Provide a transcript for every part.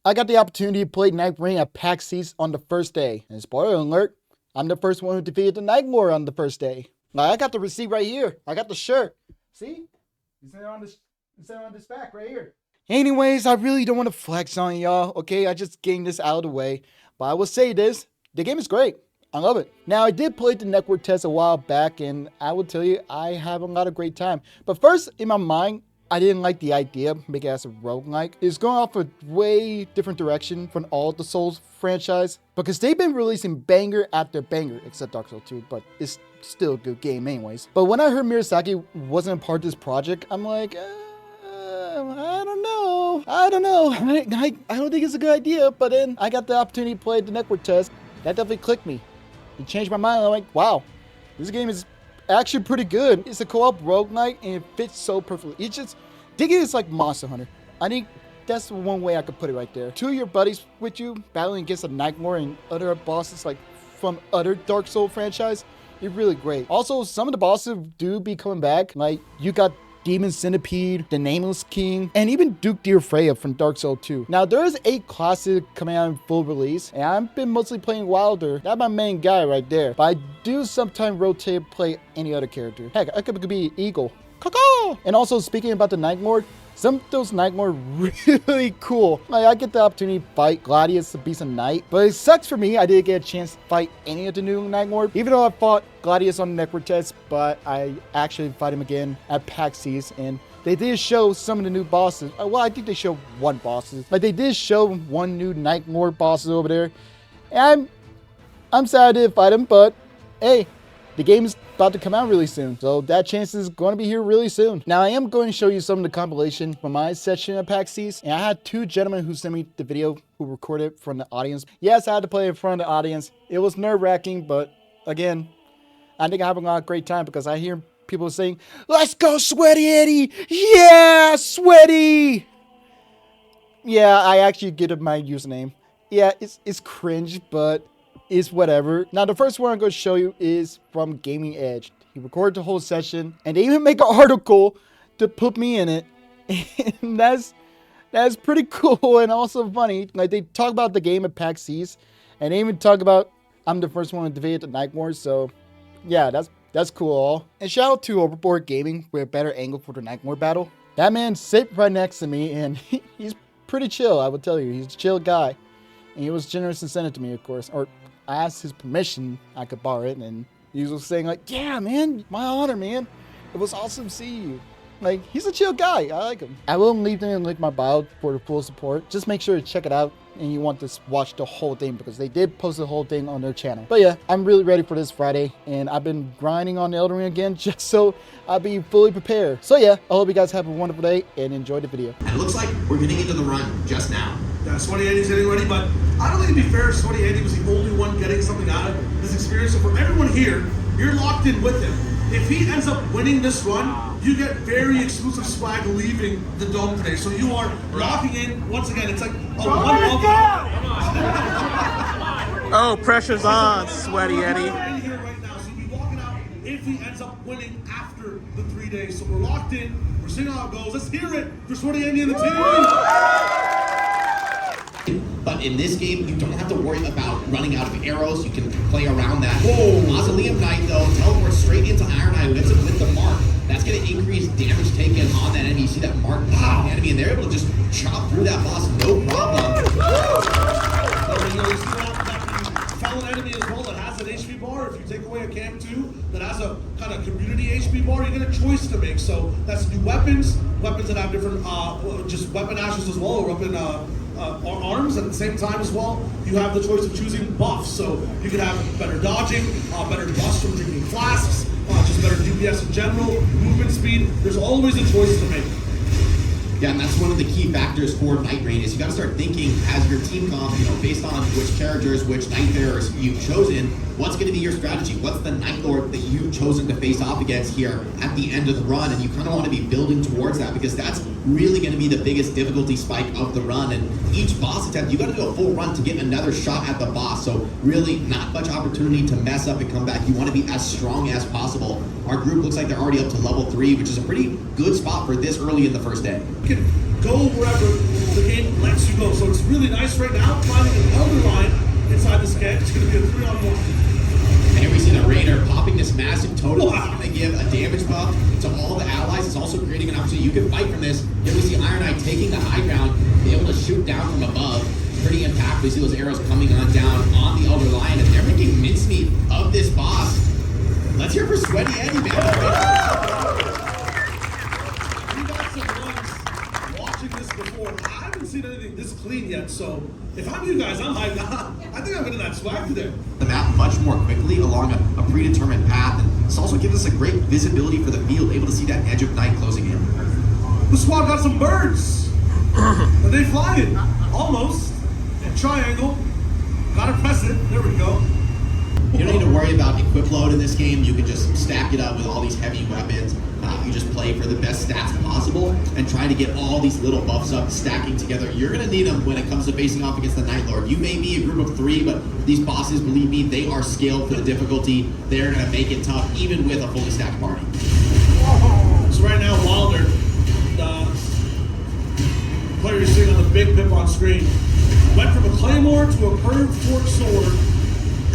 I got the opportunity to play Nightreign at PAX East on the first day. And spoiler alert, I'm the first one who defeated the Nightmare on the first day. Like, I got the receipt right here. I got the shirt. See? It's on this back right here. Anyways, I really don't want to flex on y'all, okay? I just getting this out of the way. But I will say this, the game is great. I love it. Now, I did play the network test a while back, and I will tell you, I have a lot of great time. But first, in my mind, I didn't like the idea of making it as a roguelike. It's going off a way different direction from all the Souls franchise, because they've been releasing banger after banger, except Dark Souls 2, but it's still a good game anyways. But when I heard Miyazaki wasn't a part of this project, I'm like, I don't know. I don't think it's a good idea, but then I got the opportunity to play the network test. That definitely clicked me. It changed my mind. I'm like, wow, this game is actually pretty good. It's a co-op roguelike and it fits so perfectly. It's just, dig it is like Monster Hunter. I think that's one way I could put it right there. Two of your buddies with you battling against a Nightmare and other bosses like from other Dark Souls franchise. It's really great. Also, some of the bosses do be coming back. Like, you got Demon Centipede, the Nameless King, and even Duke Deer Freya from Dark Souls 2. Now, there is a classic coming out in full release, and I've been mostly playing Wilder. That's my main guy right there. But I do sometimes rotate and play any other character. Heck, I could be Eagle. Caw-caw! And also, speaking about the Nightmare, some of those Nightmare really cool. Like, I get the opportunity to fight Gladius, the Beast of Night, but it sucks for me I didn't get a chance to fight any of the new Nightmare, even though I fought Gladius on the network test, but I actually fight him again at PAX East, and they did show some of the new bosses. Well, I think they showed one bosses. Like, they did show one new Nightmare bosses over there, and I'm sad I didn't fight him, but hey, the game is about to come out really soon, so that chance is going to be here really soon. Now, I am going to show you some of the compilation from my session at PAX East, and I had two gentlemen who sent me the video who recorded from the audience. Yes, I had to play in front of the audience. It was nerve-wracking, but again, I think I have a lot of great time because I hear people saying, "Let's go, Sweaty Eddie! Yeah, Sweaty!" Yeah, I actually get up my username. Yeah, it's cringe, but it's whatever. Now, the first one I'm going to show you is from Gaming Edge. He recorded the whole session, and they even make an article to put me in it. And that's pretty cool and also funny. Like, they talk about the game at PAX East, and they even talk about I'm the first one to defeat the Nightmare. So, yeah, that's cool. And shout out to Overboard Gaming with a better angle for the Nightmare battle. That man sit right next to me, and he's pretty chill. I would tell you, he's a chill guy, and he was generous and sent it to me, of course, or I asked his permission I could borrow it, and he was saying like, yeah, man, my honor, man. It was awesome to see you. Like, he's a chill guy. I like him. I will leave them in link my bio for the full support. Just make sure to check it out and you want to watch the whole thing because they did post the whole thing on their channel. But yeah, I'm really ready for this Friday, and I've been grinding on Elden Ring again just so I'll be fully prepared. So yeah, I hope you guys have a wonderful day and enjoy the video. And it looks like we're getting into the run just now. Yeah, Sweaty Eddie's getting ready, but I don't think it'd be fair if Sweaty Eddie was the only one getting something out of this experience. So for everyone here, you're locked in with him. If he ends up winning this run, you get very exclusive swag leaving the dome today. So you are locking in, once again, it's like a one-love. Oh, pressure's on, Sweaty Eddie. In here right now, so you'll be walking out if he ends up winning after the 3 days. So we're locked in, we're seeing how it goes. Let's hear it for Sweaty Eddie and the team. But in this game, you don't have to worry about running out of arrows. You can play around that. Whoa! Mausoleum Knight, though, teleports straight into Iron Eye with the mark. That's going to increase damage taken on that enemy. You see that mark on the enemy, and they're able to just chop through that boss, no problem. You know, you see that felon enemy as well that has an HP bar. If you take away a Camp 2 that has a kind of community HP bar, you get a choice to make. So that's new weapons that have different just weapon ashes as well, or weapon arms at the same time as well. You have the choice of choosing buffs, so you can have better dodging, better buffs from drinking flasks, just better DPS in general, movement speed. There's always a choice to make. Yeah, and that's one of the key factors for Nightreign is you got to start thinking as your team comp, based on which characters, which Nightfarers you've chosen, what's going to be your strategy? What's the Nightlord that you've chosen to face off against here at the end of the run? And you kind of want to be building towards that because that's really going to be the biggest difficulty spike of the run. And each boss attempt, you got to do a full run to get another shot at the boss. So really not much opportunity to mess up and come back. You want to be as strong as possible. Our group looks like they're already up to level 3, which is a pretty good spot for this early in the first day. You can go wherever the game lets you go. So it's really nice right now, finding an Elder line inside this game. It's going to be a 3-on-1. And here we see the Raider popping this massive totem. Wow. They give a damage buff to all the allies. It's also creating an opportunity. You can fight from this. Here we see Iron Knight taking the high ground, be able to shoot down from above. Pretty impactful. You see those arrows coming on down on the Elder Lion, and they're making mincemeat of this boss. Let's hear it for Sweaty Eddie, man. We got some ones watching this before. I haven't seen anything this clean yet, so if I'm you guys, I'm hyped. I think I'm getting that swag today. The map much more quickly along a predetermined path, and this also gives us a great visibility for the field, able to see that edge of night closing in. The squad got some birds. Are they flying? Almost. Triangle. Gotta press it. There we go. You don't need to worry about equip load in this game. You can just stack it up with all these heavy weapons. You just play for the best stats possible and try to get all these little buffs up, stacking together. You're going to need them when it comes to facing off against the Nightlord. You may be a group of 3, but these bosses, believe me, they are scaled for the difficulty. They're going to make it tough, even with a fully stacked party. So right now, Wilder, the player you're seeing on the big pip on screen, went from a claymore to a curved forked sword,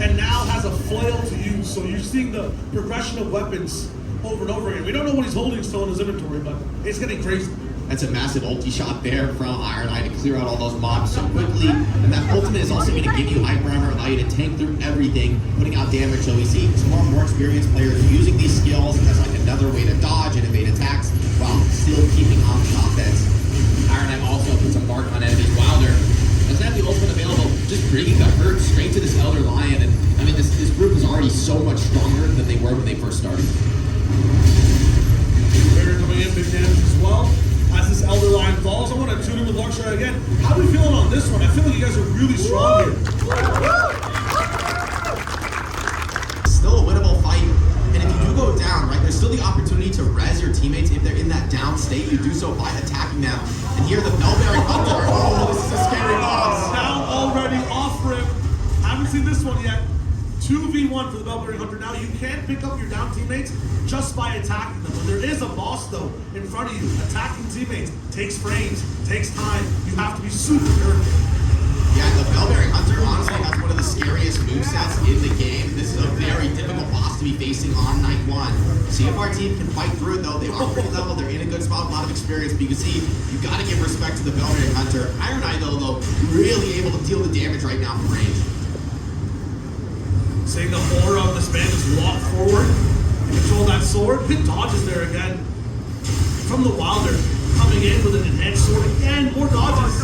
and now has a flail to use. So you're seeing the progression of weapons over and over again. We don't know what he's holding still in his inventory, but it's getting crazy. That's a massive ulti shot there from Iron Knight to clear out all those mobs so quickly. And that ultimate is also going to give you hyper armor, allow you to tank through everything, putting out damage. So we see some more experienced players using these skills as like another way to dodge and evade attacks while still keeping on the offense. Iron Knight also puts a mark on enemies. Wilder doesn't have the ultimate available, just bringing the hurt straight to this Elder Lion. And I mean, this group is already so much stronger than they were when they first started. Raider coming in, big damage as well. As this Elder Lion falls, I want to tune in with Luxury again. How are we feeling on this one? I feel like you guys are really strong here. Still a winnable fight. And if you do go down, right, there's still the opportunity to res your teammates if they're in that down state. You do so by attacking them. And here the Bellbearing Hunter. Oh, this is a scary boss. Down already, off rip. Haven't seen this one yet. 2v1 for the Bellbearing Hunter. Now you can't pick up your down teammates just by attacking them. When there is a boss though in front of you, attacking teammates takes frames, takes time. You have to be super careful. Yeah, the Bellbearing Hunter honestly has one of the scariest movesets in the game. This is a very difficult boss to be facing on night 1. See if our team can fight through it though. They are pretty level, they're in a good spot, a lot of experience. But you can see, you've got to give respect to the Bellbearing Hunter. Iron Knight though, really able to deal the damage right now from range. Seeing the aura of this man just walk forward and control that sword. Good dodges there again. From the Wilder, coming in with an enhanced sword again, more dodges.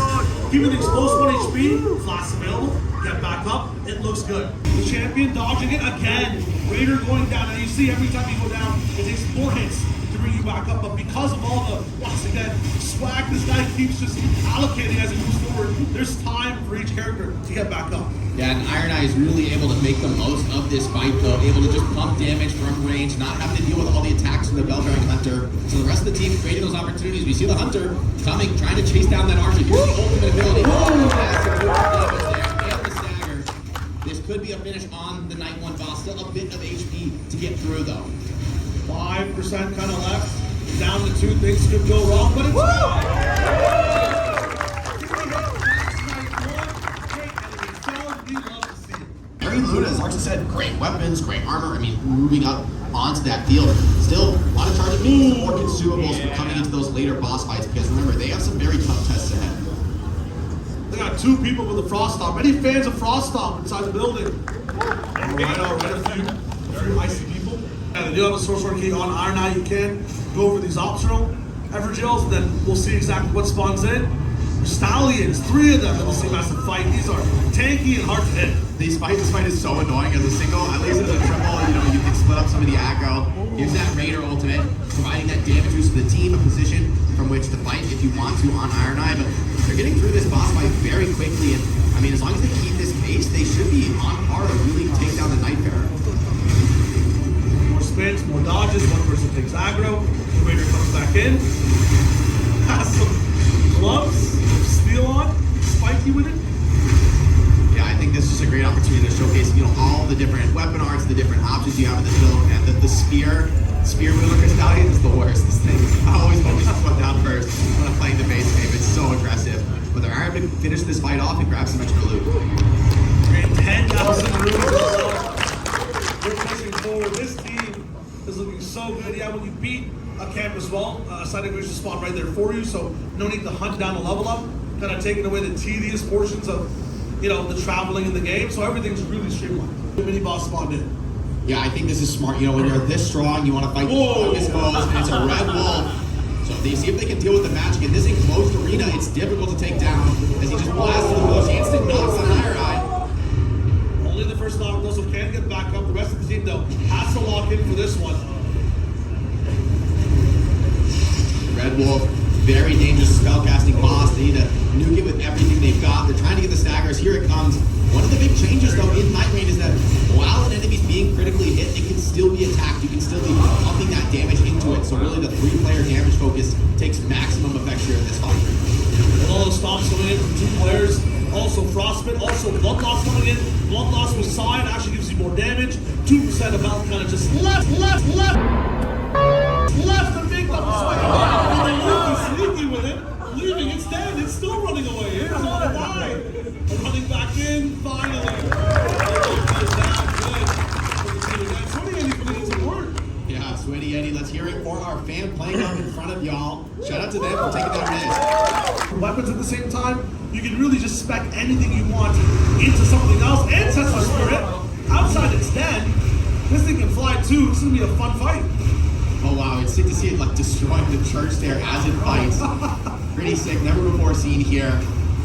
Keeping the exposed 1 HP, flash available, get back up, it looks good. The champion dodging it again. Raider going down, and you see every time you go down, it takes 4 hits to bring you back up, but because of all the, once again, swag this guy keeps just allocating as he moves forward, there's time for each character to get back up. Yeah, and Iron Eye is really able to make the most of this fight though, able to just pump damage from range, not having to deal with all the attacks from the Bellbearing Hunter. So the rest of the team creating those opportunities. We see the Hunter coming, trying to chase down that archer. Here's the ultimate ability. Massive damage there, and the stagger. This could be a finish on the Night 1 boss. Still a bit of HP to get through though. 5% kind of left. Down to 2, things could go wrong, but it's Very Luna, as Archer said, great weapons, great armor. I mean, moving up onto that field. Still, a lot of charges, more consumables for coming into those later boss fights, because remember, they have some very tough tests ahead. They got 2 people with a Frost Stomp. Any fans of Frost Stomp inside the building? Right, a few icy people. Yeah, they do have a sorcerer key on Iron Eye. You can go over these optional Evergills, and then we'll see exactly what spawns in. Stallions, 3 of them that we'll see massive fight. These are tanky and hard to hit. This fight is so annoying as a single. At least as a triple, you can split up some of the aggro. Use that Raider ultimate, providing that damage boost to the team, a position from which to fight if you want to on Iron Eye. But they're getting through this boss fight very quickly, and I mean, as long as they keep this pace, they should be on par to really take down the Nightbearer. More spins, more dodges. One person takes aggro. The Raider comes back in. Has some gloves, steel on, spiky with it. Yeah, I think this is a great opportunity to showcase, all the different weapon arts, the different options you have in this build, and the spear wielder Crystallion is the worst. This thing, I always focus this one down first when I'm playing the base game. It's so aggressive. but they're able to finish this fight off and grab some extra loot. Great 10,000 runes. They're pushing forward. This team is looking so good. Yeah, when you beat a camp as well, a side integration spot right there for you, so no need to hunt down a level up. Kind of taking away the tedious portions of, you know, the traveling in the game. So everything's really streamlined. The mini boss spawned in. Yeah, I think this is smart. You know, when you're this strong, you want to fight the strongest foes, and it's a red wolf. So if they see if they can deal with the magic in this enclosed arena, it's difficult to take down as he just blasts through those instant knocks on Iron Eye. Only the first knock, those who can get back up. The rest of the team, though, has to lock in for this one. Red Wolf, very dangerous spellcasting boss. They need to nuke it with everything they've got. They're trying to get the staggers. Here it comes. One of the big changes, though, in Nightreign is that while an enemy's being critically hit, it can still be attacked. You can still be pumping that damage into it. So really the 3-player damage focus takes maximum effect here in this fight. With all those stomps coming in from 2 players, also Frostbite, also Blood Loss coming in. Blood Loss with Sign actually gives you more damage. 2% of health kind of just left the big double swing. And then sneaky with it, leaving it stand. It's still running away. Here's all the die. And running back in, finally. Yeah, Sweaty Eddie, let's hear it for our fan playing up in front of y'all. Shout out to them for taking that risk. Weapons at the same time, you can really just spec anything you want into something else. Ancestor Spirit, outside its den. This thing can fly too. This is gonna be a fun fight. Oh wow, it's sick to see it like destroying the church there as it fights. Pretty sick, never before seen here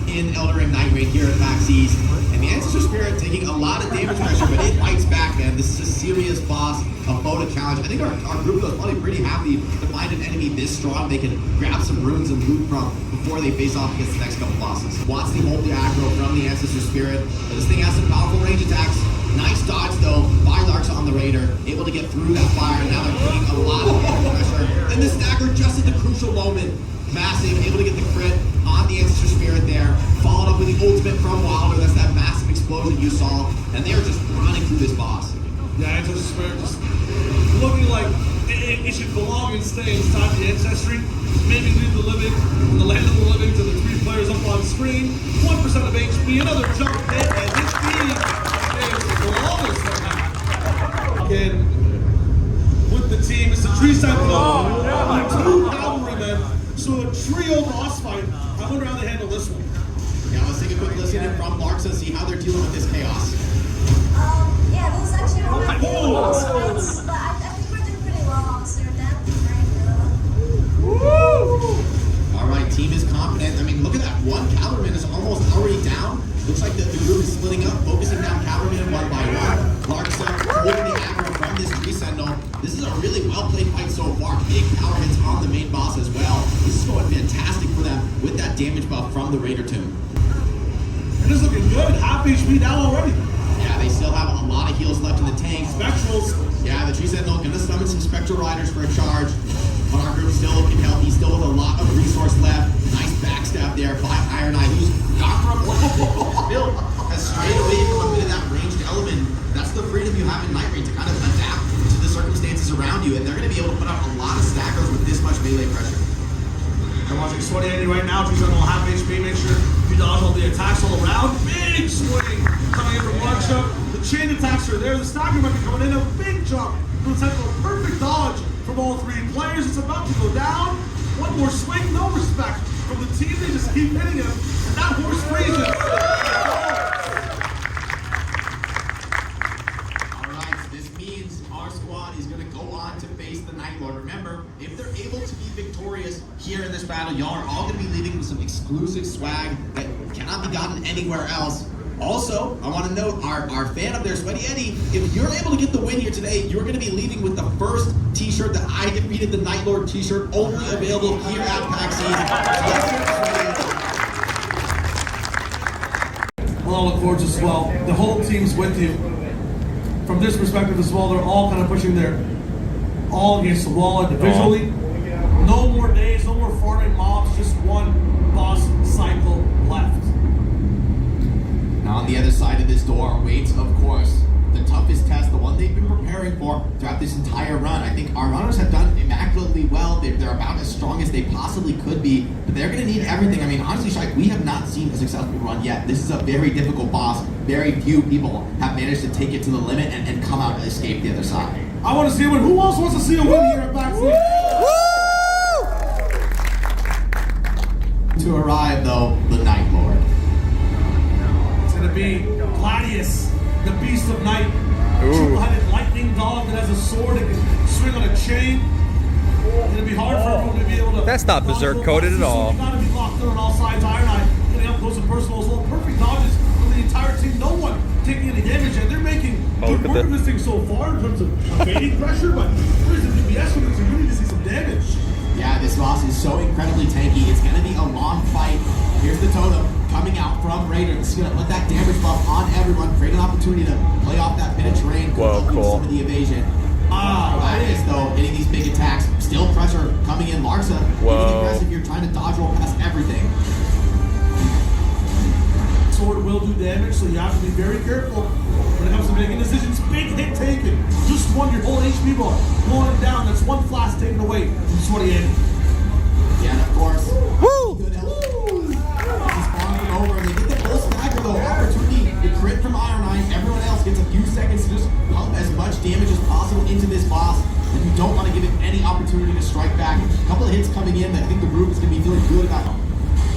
in Elden Ring Nightreign here at PAX East. And the Ancestor Spirit taking a lot of damage pressure, but it fights back, man. This is a serious boss, a foe to challenge. I think our group was probably pretty happy to find an enemy this strong they can grab some runes and loot from before they face off against the next couple bosses. Wants to hold the aggro from the Ancestor Spirit, but this thing has some powerful range attacks. Nice dodge though, Fire Dark's on the Raider, able to get through that fire, and now they're taking a lot of damage pressure. And the stagger just at the crucial moment. Massive, able to get the crit on the Ancestor Spirit there, followed up with the ultimate from Wilder. That's that massive explosion you saw, and they are just running through this boss. Yeah, Ancestor Spirit just looking like it should belong and stay inside the Ancestry. Maybe leave the living, from the land of the living to the 3 players up on screen. 1% of HP, another jump hit, and this team is flawless right now. Again, with the team, it's a tree sentinel, 2 cavalrymen. So a trio boss fight. I wonder how they handle this one. Yeah, let's take a quick listen in from Larks and see how they're dealing with this chaos. Yeah, those actually are my favorite boss fights, but I think we're doing pretty well on Sir Dan. All right, team is confident. I mean, look at that. 1 cavalryman is almost already down. Looks like the group is splitting up, focusing down cavalrymen one by one. Larks holding the aggro from this tree sentinel. This is a really well-played fight so far. Big power hits on the main boss as well. This is going fantastic for them with that damage buff from the Raider tomb. It is looking good. Half HP down already. Yeah, they still have a lot of heals left in the tank. Spectrals. Yeah, the tree sentinel gonna summon some Spectral Riders for a charge. But our group still looking healthy, still with a lot of resource left. Nice backstab there by Iron Eye, who's gone from build, has strayed away from a bit of that ranged element. That's the freedom you have in Nightreign to kind of adapt to the circumstances around you, and they're going to be able to put out a lot of stackers with this much melee pressure. I'm watching Sweaty Eddie right now. She's on half HP. Make sure you dodge all the attacks all around. Big swing coming in from Markshow. The chain attacks are there. The stagger might be coming in. A big jump from the Sentinel. Perfect dodge from all 3 players. It's about to go down. One more swing. No respect from the team. They just keep hitting him. And that horse freezes. Remember, if they're able to be victorious here in this battle, y'all are all going to be leaving with some exclusive swag that cannot be gotten anywhere else. Also, I want to note our fan up there, Sweaty Eddie, if you're able to get the win here today, you're going to be leaving with the first t-shirt that I defeated the Nightlord t-shirt, only available here at PAX East. Well, I look forward to as well. The whole team's with you. From this perspective as well, they're all kind of pushing their all against the wall individually. No more days, no more farming mobs, just 1 boss cycle left. Now on the other side of this door waits, of course, the toughest test, the one they've been preparing for throughout this entire run. I think our runners have done immaculately well. They're about as strong as they possibly could be, but they're going to need everything. I mean, honestly, Shai, we have not seen a successful run yet. This is a very difficult boss. Very few people have managed to take it to the limit and come out and escape the other side. I want to see a win. Who else wants to see a win here at Backstage? To arrive, though, the Nightlord. It's going to be Gladius, the Beast of Night. Two-headed lightning dog that has a sword that can swing on a chain. It's going to be hard for everyone to be able to... That's not berserk coded at all. You got to be locked in on all sides. Iron Eye getting up close and personal as well. Perfect dodges for the entire team. No one taking any damage, and they're making good work of this thing so far in terms of evading pressure, but where's the DPS when we really need to see some damage? Yeah, this boss is so incredibly tanky. It's going to be a long fight. Here's the totem coming out from Raider. This is going to put that damage buff on everyone, create an opportunity to play off that bit of terrain, Whoa, cool. some of the evasion. Gladius, though, hitting these big attacks. Still pressure coming in. Larsa, getting aggressive here, trying to dodge roll past everything. Sword will do damage, so you have to be very careful when it comes to making decisions. Big hit taken. Just one, your whole HP bar blowing it down. That's one flash taken away from Sweaty Andy. Yeah, and of course, Woo! good over, and they get the full stagger though. Opportunity to crit from Iron Eye. Everyone else gets a few seconds to just pump as much damage as possible into this boss. And you don't want to give it any opportunity to strike back. A couple of hits coming in that I think the group is going to be feeling good about.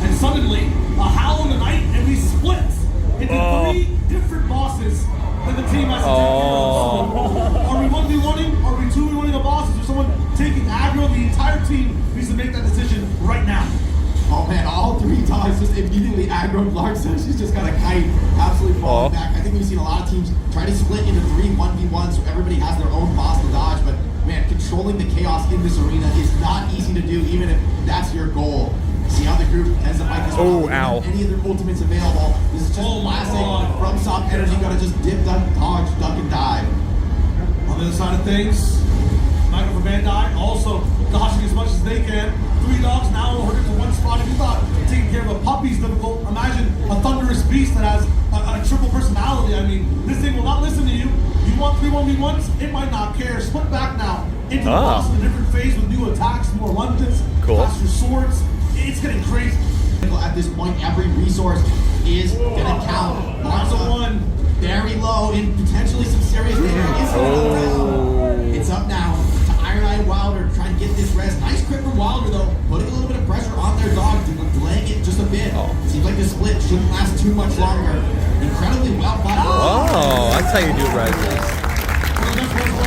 And suddenly, a howl in the night, and we split into three different bosses that the team has to take care of. Are we 1v1ing? Are we 2v1ing a boss? Is there someone taking aggro? The entire team needs to make that decision right now. Oh man, all three dogs just immediately aggroed Larsa. She's just got a kite absolutely falling back. I think we've seen a lot of teams try to split into 3 1v1s so everybody has their own boss to dodge, but man, controlling the chaos in this arena is not easy to do, even if that's your goal. See how the group has to fight this one. Ow. Any other ultimates available. This is just classic from soft energy. Gotta just dip, dodge, duck, and dive. On the other side of things, Michael from Bandai also dodging as much as they can. 3 dogs now herded to one spot. If you thought taking care of a puppy's difficult, imagine a thunderous beast that has a triple personality. I mean, this thing will not listen to you. You want 3 1v1s? It might not care. Split back now into the boss in a different phase with new attacks, more lunges, faster swords. It's getting crazy. At this point, every resource is gonna count. Larsa very low in potentially some serious damage. It's up now to Iron Eye and Wilder trying to get this res. Nice crit from Wilder though, putting a little bit of pressure on their dog, delaying it just a bit. Seems like the split shouldn't last too much longer. Incredibly well fought. Oh, that's how you do reses.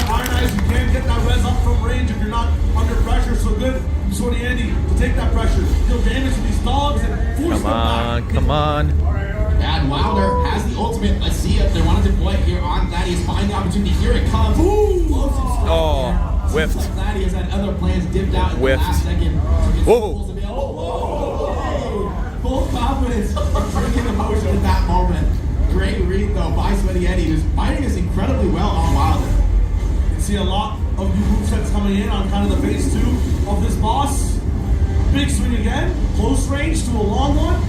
Iron Eyes, you can't get that res up from range if you're not under pressure. So good from Sweaty Andy to take that pressure, deal damage to these dogs, and force them back. Come on. And Wilder has the ultimate. Let's see if they want to deploy it here on Gladius. Find the opportunity. Here it comes. Whiffed. Gladius had other plans dipped out in the last second. Whoa. Full confidence of drinking emotion in that moment. Great read though by Sweaty Eddie, who's fighting us incredibly well on Wilder. You can see a lot of new movesets coming in on kind of the phase 2 of this boss. Big swing again, close range to a long one.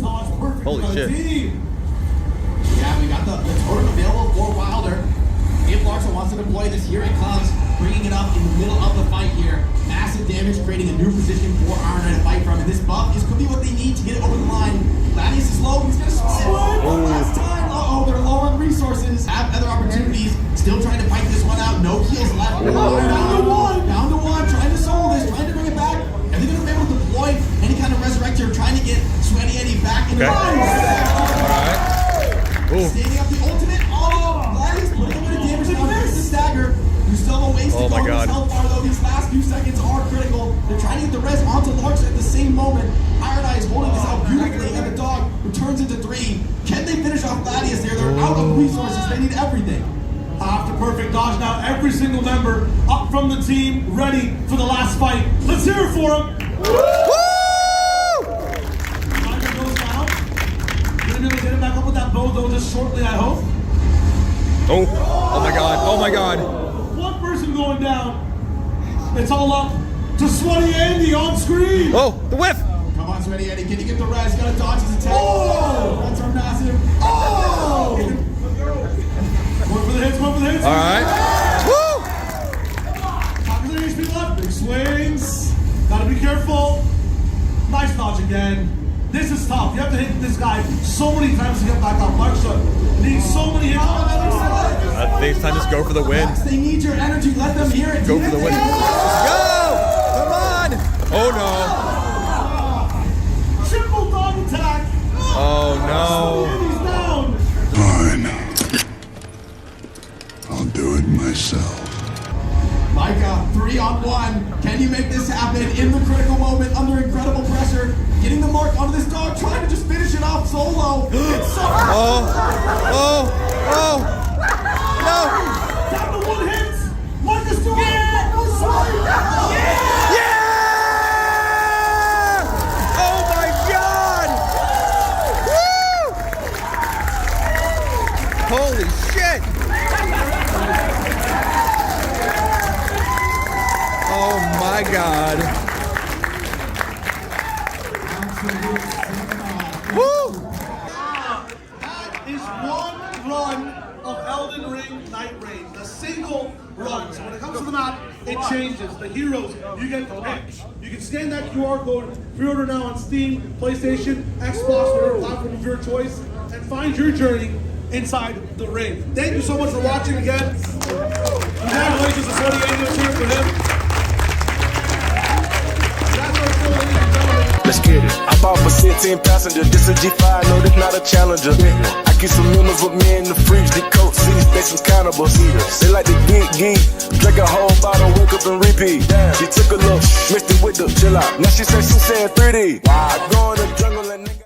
Dodge perfect Holy for the shit. team. Yeah, we got the totem available for Wilder. If Larsa wants to deploy this, here it comes, bringing it up in the middle of the fight here. Massive damage, creating a new position for Iron Eye to fight from. And this buff could be what they need to get it over the line. Gladius is low, he's gonna split one last time. They're low on resources. Have other opportunities. Still trying to fight this one out. No kills left. Down to one. Trying to solo this. Trying to bring it back. Are they going to be able to deploy any kind of resurrect here? Trying to get Sweaty Eddie back in the line. Standing up the ultimate. Gladius putting a bit of damage down. There's the stagger. There's still a ways to go. His health bar, though. These last few seconds are critical. They're trying to get the res onto Larsa at the same moment. Iron Eye is holding this out beautifully, and the dog returns into 3. Can they finish off Gladius there? They're out of resources. They need everything. After perfect dodge now, every single member up from the team, ready for the last fight. Let's hear it for him. Timer goes down. Gonna be able to get him back up with that bow though just shortly, I hope. Oh my god. Oh my god. One person going down. It's all up to Sweaty Andy on screen. Oh, the whiff. Come on, Sweaty Eddie. Can you get the res? Gotta dodge his attack. That's our massive. Going for so many times to get back up. Markshot needs so many hits. I think it's time to go for the win. They need your energy. Let them hear it. Go for the win. Let's go! Come on! Oh no. Triple dog attack. Oh no. He's down. Fine. I'll do it myself. Micah, 3-on-1. Can you make this happen in the critical moment under incredible pressure? Getting the mark onto this dog, trying to just finish it off solo. It's so Oh! No! Down to 1 hit. Marcus doing it. Yeah! Oh my god! Woo! Holy shit! Oh my god. Woo! That is one run of Elden Ring Nightreign. The single run. So when it comes to the map, it changes. The heroes, you get to pick. You can scan that QR code, pre-order now on Steam, PlayStation, Xbox, whatever platform of your choice, and find your journey inside the ring. Thank you so much for watching again. Congratulations to Sweaty Angels here for him. That's our show, ladies and gentlemen. Let's get it. I bought for 16 passenger. This a G5, no, this not a Challenger. I keep some members with me in the fridge. The coat seats, they some cannibals. They like the geek. Drink a whole bottle, wake up and repeat. She took a look, mixed it with the chill out. Now she say she saying 3D. I go in the jungle and nigga.